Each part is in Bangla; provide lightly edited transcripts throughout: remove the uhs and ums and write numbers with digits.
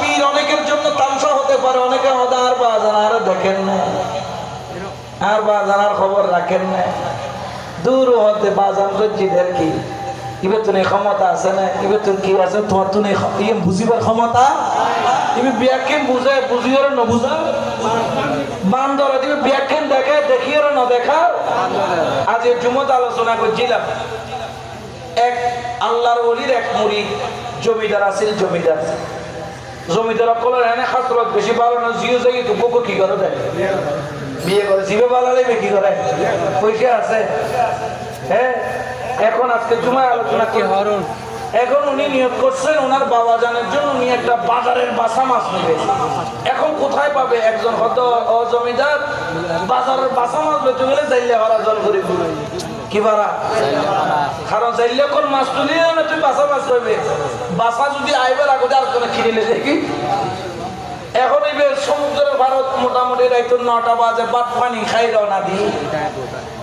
পীর অনেকের জন্য তামসা হতে পারে, অনেকে হয়তো আর বাজান আর দেখেন না, আর বাজান আর খবর রাখেন না, দূর হতে বাজান গজ্জিদের কি এবার তুমি ক্ষমতা আছে না, এবার তুমি কি আছে তোমার তুমি বুঝিবার ক্ষমতা, তুমি ব্যাখ্যান বুঝে বুঝিও না বুঝা বান্দর তুমি ব্যাখ্যান দেখে দেখিও না দেখা। আজ এই জুমত আলোচনা করছিলাম, এক আল্লাহর ওলির এক মুরিদ জমিদার আছিল, জমিদার অকলের এনে খাসরত বেশি ভালো না, জিও যাই তো বকো কি করে দেয় বিয়ে করে, জিবে বালালে কি করে পয়সা আছে। হ্যাঁ, এখন আজকে জুমায় আলোচনা কি হরণ, এখন উনি নিয়োগ করছেন ওনার বাবা জানের জন্য উনি একটা বাজারের বাসা মাছ নেবে। এখন কোথায় পাবে একজন হত জমিদার বাজারের বাসা মাছ বেঁচে গেলে যাইলে ভাড়া জল করে কি ভাড়া, কারণ যাইলে কোন মাছ তুলি না তুই বাসা মাছ পাইবে, বাসা যদি আইবার আগে আর কোনো কিনিলে দেখি। এখন এই সমুদ্রের ভারত মোটামুটি রাইতো 9টা বাজে, বাদ পানি খাই রওনা দিই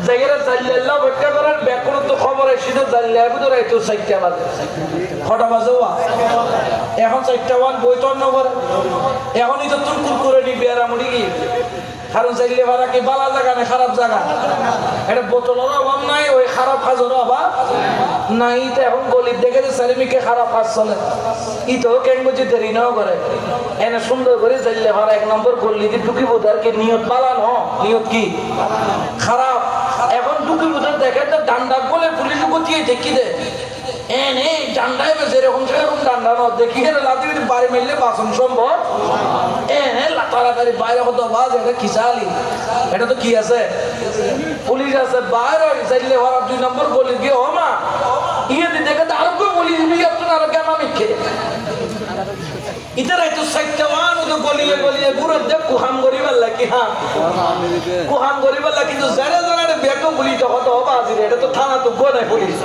জায়গায় জাল্লা ভেটকা করার ব্যাকরণ তো খবর এসে জাল্লা তো রাইতো 4টা বাজে, কটা বাজে এখন 4টা বান বইতন নগর, এখনই তো তুলকুল করে নিবি আরামুড়ি কি, কারণ চাইলে ভাড়া কি বালা জায়গা না খারাপ জায়গা, এটা বোতলের অভাব নাই, ওই খারাপ কাজের অভাব নাই। তো এখন গলির দেখে যে ছেলেমিকে খারাপ কাজ চলে, ই তো কেন বুঝি দেরি নাও করে, এনে সুন্দর করে চাইলে ভাড়া 1 নম্বর গল্লিতে ঢুকিব, তার কি নিয়ত পালান হ, নিয়ত কি খারাপ। এখন ঢুকিব দেখে তো ডান্ডা বলে পুলিশ গতিয়ে দেখি দে এনে ডান্ডায় যেরকম সেরকম ডান্ডা ন দেখি লাতি বাড়ি মেললে বাসন সম্ভব এনে তাড়াতাড়ি বাইরে কত বাজ, এটা খিসালি, এটা তো কি আছে পুলিশ আছে বাইরে চাইলে ভাড়া 2 নম্বর গলি গিয়ে ও মা ইয়ে দি দেখে আরো পুলিশ বিয়ে আরো কেন মিখে ইতারাই তো 4টা মান তো গলিয়ে গলিয়ে পুরো দেখ কুহাম গরিবার লাগি, হ্যাঁ কুহাম গরিবার লাগি, কিন্তু যারা যারা বেকো বলি তো কত হবে আজিরে, এটা তো থানা তো গোনাই পুলিশ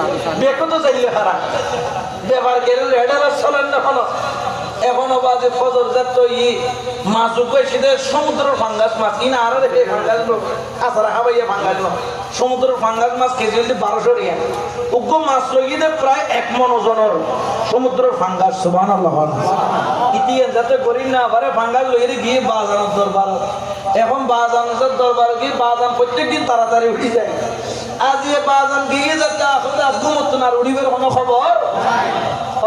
বেকো তো চাইলে হারা ব্যবহার গেলে এটা চলেন না হলো। এখনো বাজে ফজর যাত ই মাছ উপায় সেটা সমুদ্রের ফাঙ্গাস মাছ কিনা আর দেখে ফাঙ্গাস লোক আসারা হাবাইয়া ফাঙ্গাস লোক সমুদ্রের ফাঙ্গাস মাছ কেজি হচ্ছে 1200 টাকা, উগ্র মাছ লগিয়ে প্রায় 1 মন ওজনের সমুদ্রের ফাঙ্গাস, সুবহানাল্লাহ। ইতিহাস যাতে করি না পারে ফাঙ্গাস লগিয়ে গিয়ে বাজানোর দরবার, এখন বাজানোর দরবার গিয়ে বাজান প্রত্যেকদিন তাড়াতাড়ি উঠে যায়, আজ এ বাজান গিয়ে যাচ্ছে আসলে আজকে মতো না উড়িবের কোনো খবর,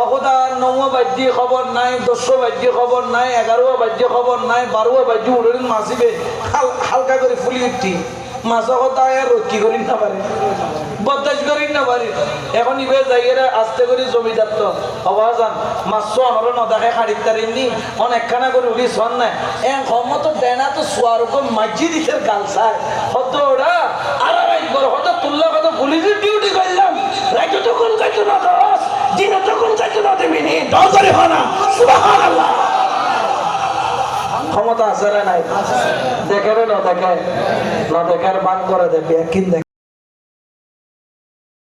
অকদার 9 বাজ্যে খবর নাই, 10 বাজ্যে খবর নাই, 11 বাজ্যে খবর নাই, 12 বাজ্যে উড়ে মাছিবে হালকা করে ফুলি উঠি মাছ কথা আর রক্ষি করি না পারে, বদাস করি না পারে। এখন ইবে জায়গায় আস্তে করে জমিদার তো অবাজান মাছ অনর ন দেখে খাড়ির তারিনি অনেকখানা করে উড়ি সন না এন ক্ষমত দেনা তো সোয়ার উপর মাঝি দিছে গাল চায় হত ওরা আর একবার হত তুল্লা কত পুলিশের ডিউটি করলাম, রাইতো তখন যাইতো না 10 দিনে তখন যাইতো না 2 মিনিট 10 করে হানা, সুবহানাল্লাহ। ক্ষমতা আছে না নাই, দেখে না দেখে না দেখার বান করে দেবে একদিন।